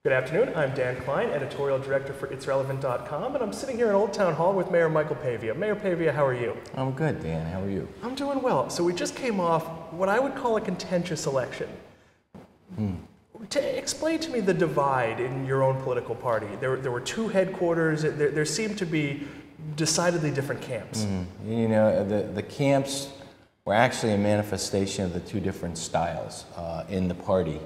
Good afternoon, I'm Dan Kline, Editorial Director for It'sRelevant.com, and I'm sitting here in Old Town Hall with Mayor Michael Pavia. Mayor Pavia, how are you? I'm good, Dan. How are you? I'm doing well. So we just came off what I would call a contentious election. Explain to me the divide in your own political party. There were two headquarters. There seemed to be decidedly different camps. You know, the camps were actually a manifestation of the two different styles in the party.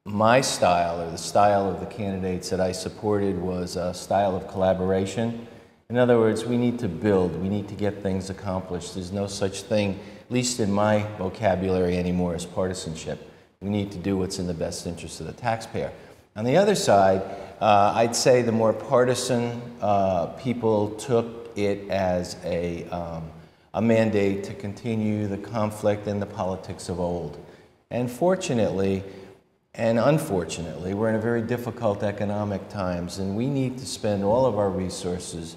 My style, or the style of the candidates that I supported, was a style of collaboration. In other words, we need to build, we need to get things accomplished. There's no such thing, at least in my vocabulary anymore, as partisanship. We need to do what's in the best interest of the taxpayer. On the other side, I'd say the more partisan people took it as a mandate to continue the conflict and the politics of old. And fortunately, and unfortunately, we're in a very difficult economic times, and we need to spend all of our resources,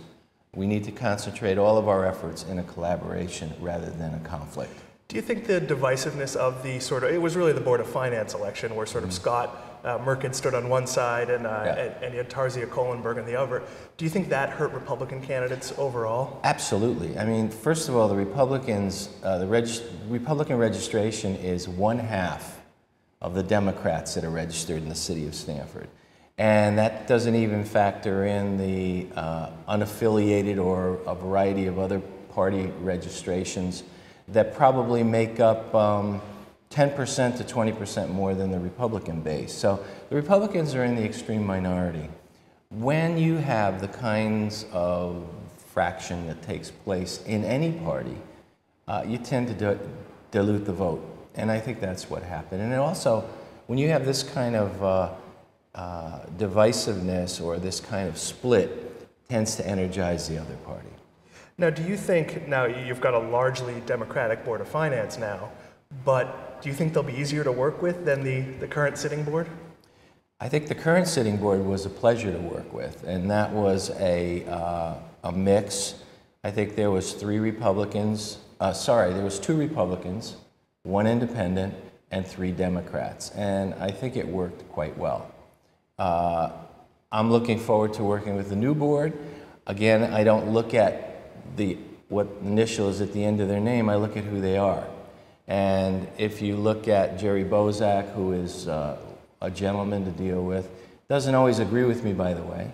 we need to concentrate all of our efforts in a collaboration rather than a conflict. Do you think the divisiveness of the it was really the Board of Finance election where Scott Merkin stood on one side and you had Tarzia Kohlenberg on the other. Do you think that hurt Republican candidates overall? Absolutely. I mean, first of all, the Republicans, Republican registration is 1/2 of the Democrats that are registered in the city of Stamford. And that doesn't even factor in the unaffiliated or a variety of other party registrations that probably make up 10% to 20% more than the Republican base. So the Republicans are in the extreme minority. When you have the kinds of fraction that takes place in any party, you tend to dilute the vote. And I think that's what happened. And also, when you have this kind of divisiveness or this kind of split, it tends to energize the other party. Now, do you think, now you've got a largely Democratic Board of Finance now, but do you think they'll be easier to work with than the current sitting board? I think the current sitting board was a pleasure to work with, and that was a mix. I think there was there was 2 Republicans, 1 independent, and 3 Democrats, and I think it worked quite well. I'm looking forward to working with the new board. Again, I don't look at what initial is at the end of their name, I look at who they are. And if you look at Jerry Bozak, who is a gentleman to deal with, doesn't always agree with me, by the way,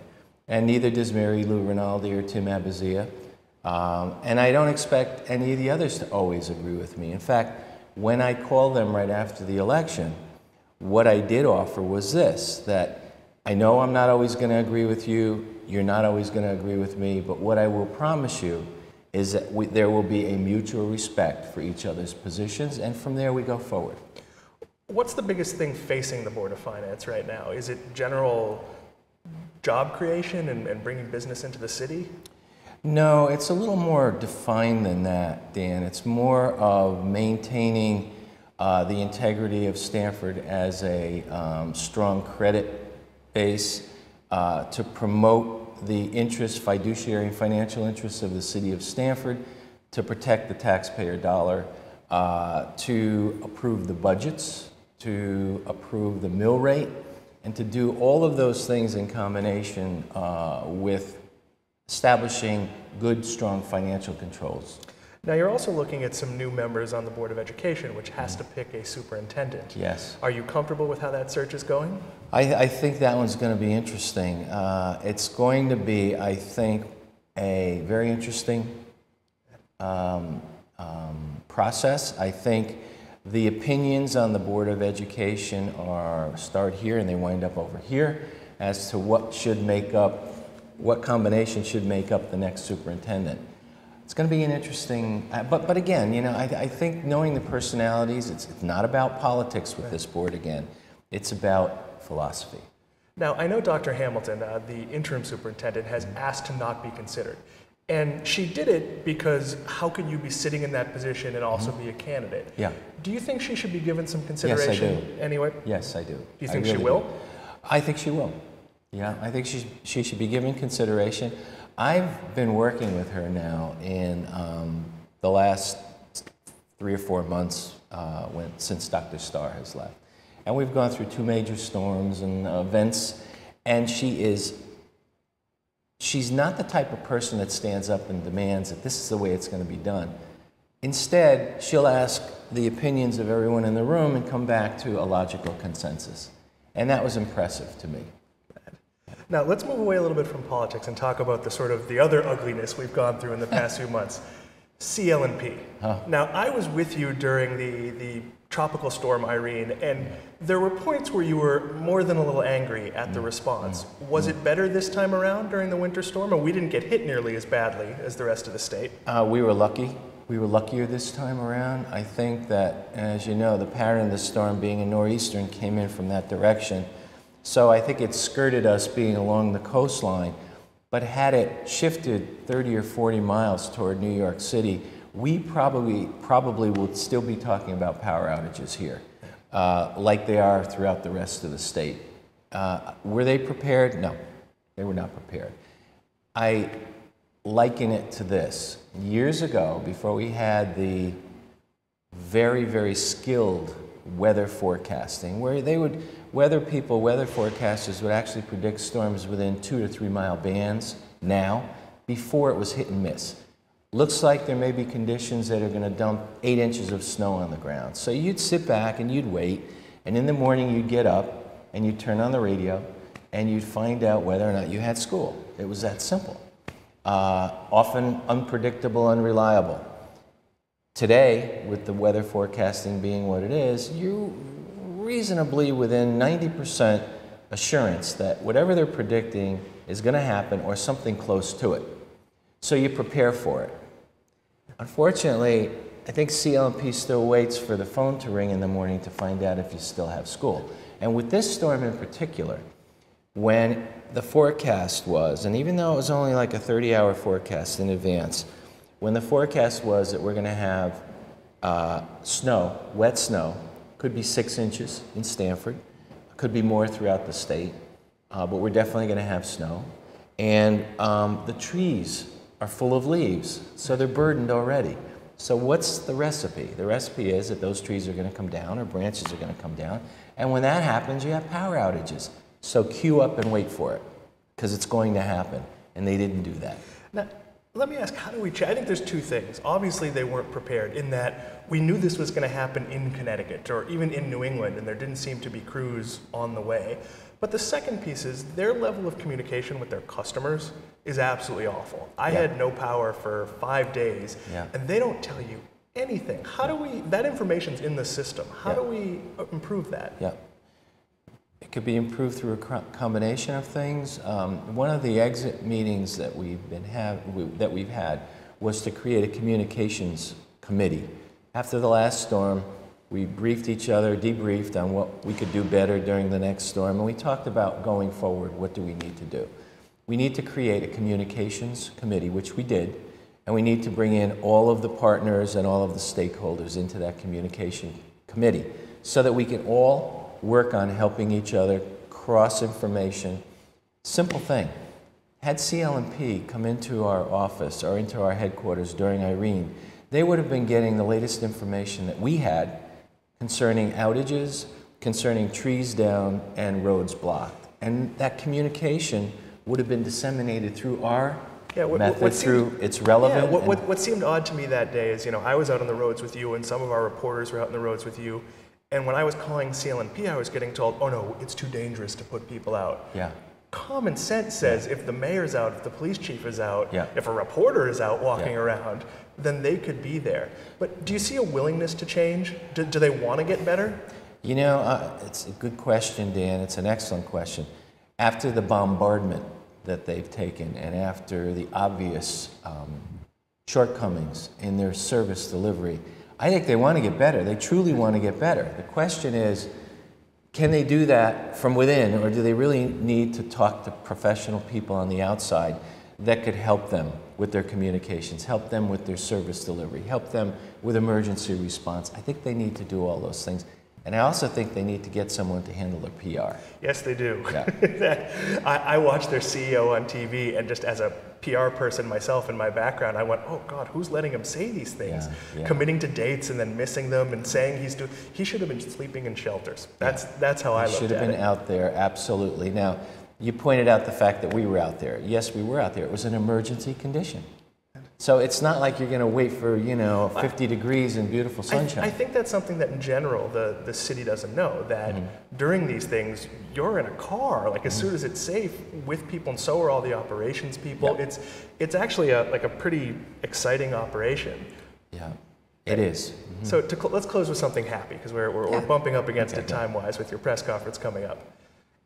and neither does Mary Lou Rinaldi or Tim Abazia. And I don't expect any of the others to always agree with me. In fact, when I called them right after the election, what I did offer was this, that I know I'm not always going to agree with you, you're not always going to agree with me, but what I will promise you is that there will be a mutual respect for each other's positions, and from there we go forward. What's the biggest thing facing the Board of Finance right now? Is it general job creation and bringing business into the city? No, it's a little more defined than that, Dan. It's more of maintaining the integrity of Stamford as a strong credit base, to promote the fiduciary and financial interests of the city of Stamford, to protect the taxpayer dollar, to approve the budgets, to approve the mill rate, and to do all of those things in combination with establishing good, strong financial controls. Now, you're also looking at some new members on the Board of Education, which has to pick a superintendent. Yes. Are you comfortable with how that search is going? I think that one's going to be interesting. It's going to be, I think, a very interesting process. I think the opinions on the Board of Education start here and they wind up over here as to what combination should make up the next superintendent. It's going to be an interesting, but again, you know, I think knowing the personalities, it's not about politics with this board again. It's about philosophy. Now, I know Dr. Hamilton, the interim superintendent, has asked to not be considered. And she did it because how could you be sitting in that position and also be a candidate? Yeah. Do you think she should be given some consideration? Yes, I do. Anyway? Yes, I do. Do you think she will? I think she will. Yeah, I think she should be given consideration. I've been working with her now in the last 3 or 4 months since Dr. Starr has left. And we've gone through 2 major storms and events, and she's not the type of person that stands up and demands that this is the way it's going to be done. Instead, she'll ask the opinions of everyone in the room and come back to a logical consensus. And that was impressive to me. Now, let's move away a little bit from politics and talk about the other ugliness we've gone through in the past few months. Cl&p. Now, I was with you during the tropical storm Irene, and there were points where you were more than a little angry at the response. Was it better this time around during the winter storm, or we didn't get hit nearly as badly as the rest of the state? We were lucky. We were luckier this time around. I think that, as you know, the pattern of the storm being a nor'eastern came in from that direction. So I think it skirted us being along the coastline. But had it shifted 30 or 40 miles toward New York City, we probably would still be talking about power outages here, like they are throughout the rest of the state. Were they prepared? No, they were not prepared. I liken it to this. Years ago, before we had the very, very skilled weather forecasting, where weather forecasters would actually predict storms within 2 to 3 mile bands now, before it was hit and miss. Looks like there may be conditions that are going to dump 8 inches of snow on the ground. So you'd sit back and you'd wait, and in the morning you'd get up and you'd turn on the radio and you'd find out whether or not you had school. It was that simple. Often unpredictable, unreliable. Today, with the weather forecasting being what it is, you're reasonably within 90% assurance that whatever they're predicting is going to happen or something close to it. So you prepare for it. Unfortunately, I think Cl&p still waits for the phone to ring in the morning to find out if you still have school. And with this storm in particular, when the forecast was, and even though it was only like a 30-hour forecast in advance, when the forecast was that we're going to have snow, wet snow, could be 6 inches in Stamford, could be more throughout the state, but we're definitely going to have snow. And the trees are full of leaves, so they're burdened already. So what's the recipe? The recipe is that those trees are going to come down, or branches are going to come down, and when that happens, you have power outages. So queue up and wait for it, because it's going to happen, and they didn't do that. Now, let me ask, how do we check? I think there's 2 things. Obviously, they weren't prepared in that we knew this was going to happen in Connecticut or even in New England, and there didn't seem to be crews on the way. But the second piece is their level of communication with their customers is absolutely awful. I had no power for 5 days, and they don't tell you anything. How do we, that information's in the system, how do we improve that? It could be improved through a combination of things. One of the exit meetings that we've had was to create a communications committee. After the last storm, we briefed each other, debriefed on what we could do better during the next storm, and we talked about going forward, what do we need to do? We need to create a communications committee, which we did, and we need to bring in all of the partners and all of the stakeholders into that communication committee so that we can all work on helping each other, cross information. Simple thing. Had Cl&p come into our office or into our headquarters during Irene, they would have been getting the latest information that we had concerning outages, concerning trees down and roads blocked. And that communication would have been disseminated through our method, through it's relevant. What seemed odd to me that day is, I was out on the roads with you and some of our reporters were out on the roads with you. And when I was calling Cl&p, I was getting told, oh no, it's too dangerous to put people out. Common sense says if the mayor's out, if the police chief is out, if a reporter is out walking around, then they could be there. But do you see a willingness to change? Do they want to get better? It's a good question, Dan. It's an excellent question. After the bombardment that they've taken and after the obvious shortcomings in their service delivery, I think they want to get better. They truly want to get better. The question is, can they do that from within, or do they really need to talk to professional people on the outside that could help them with their communications, help them with their service delivery, help them with emergency response? I think they need to do all those things. And I also think they need to get someone to handle their PR. Yes, they do. Yeah. I watched their CEO on TV, and just as a PR person myself in my background, I went, oh God, who's letting him say these things? Yeah. Committing to dates and then missing them and saying he should have been sleeping in shelters. That's how I looked at it. Should have been out there, absolutely. Now, you pointed out the fact that we were out there. Yes, we were out there. It was an emergency condition. So it's not like you're going to wait for, 50 degrees and beautiful sunshine. I think that's something that in general the city doesn't know, that during these things, you're in a car, like as soon as it's safe, with people, and so are all the operations people. Yep. It's actually a pretty exciting operation. Yeah, it is. So let's close with something happy, because we're bumping up against it time-wise with your press conference coming up.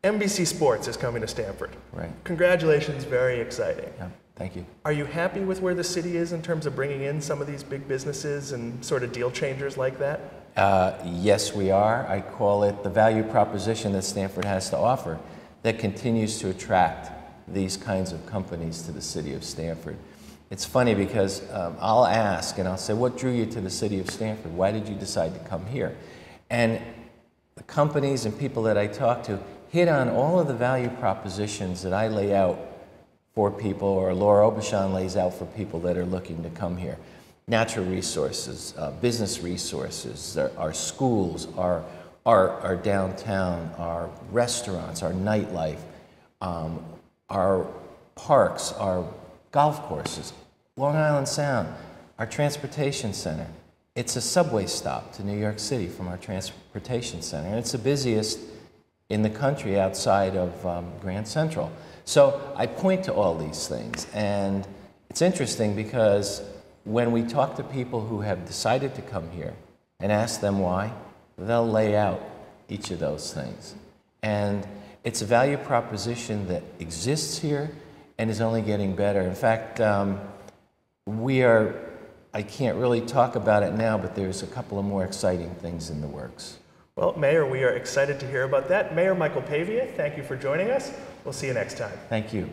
NBC Sports is coming to Stamford. Right. Congratulations, very exciting. Yeah, thank you. Are you happy with where the city is in terms of bringing in some of these big businesses and sort of deal changers like that? Yes, we are. I call it the value proposition that Stamford has to offer that continues to attract these kinds of companies to the city of Stamford. It's funny because I'll ask and I'll say, what drew you to the city of Stamford? Why did you decide to come here? And the companies and people that I talk to hit on all of the value propositions that I lay out for people, or Laura Obashan lays out for people that are looking to come here. Natural resources, business resources, our schools, our downtown, our restaurants, our nightlife, our parks, our golf courses, Long Island Sound, our transportation center. It's a subway stop to New York City from our transportation center, and it's the busiest in the country outside of Grand Central. So I point to all these things, and it's interesting because when we talk to people who have decided to come here and ask them why, they'll lay out each of those things. And it's a value proposition that exists here and is only getting better. In fact, I can't really talk about it now, but there's a couple of more exciting things in the works. Well, Mayor, we are excited to hear about that. Mayor Michael Pavia, thank you for joining us. We'll see you next time. Thank you.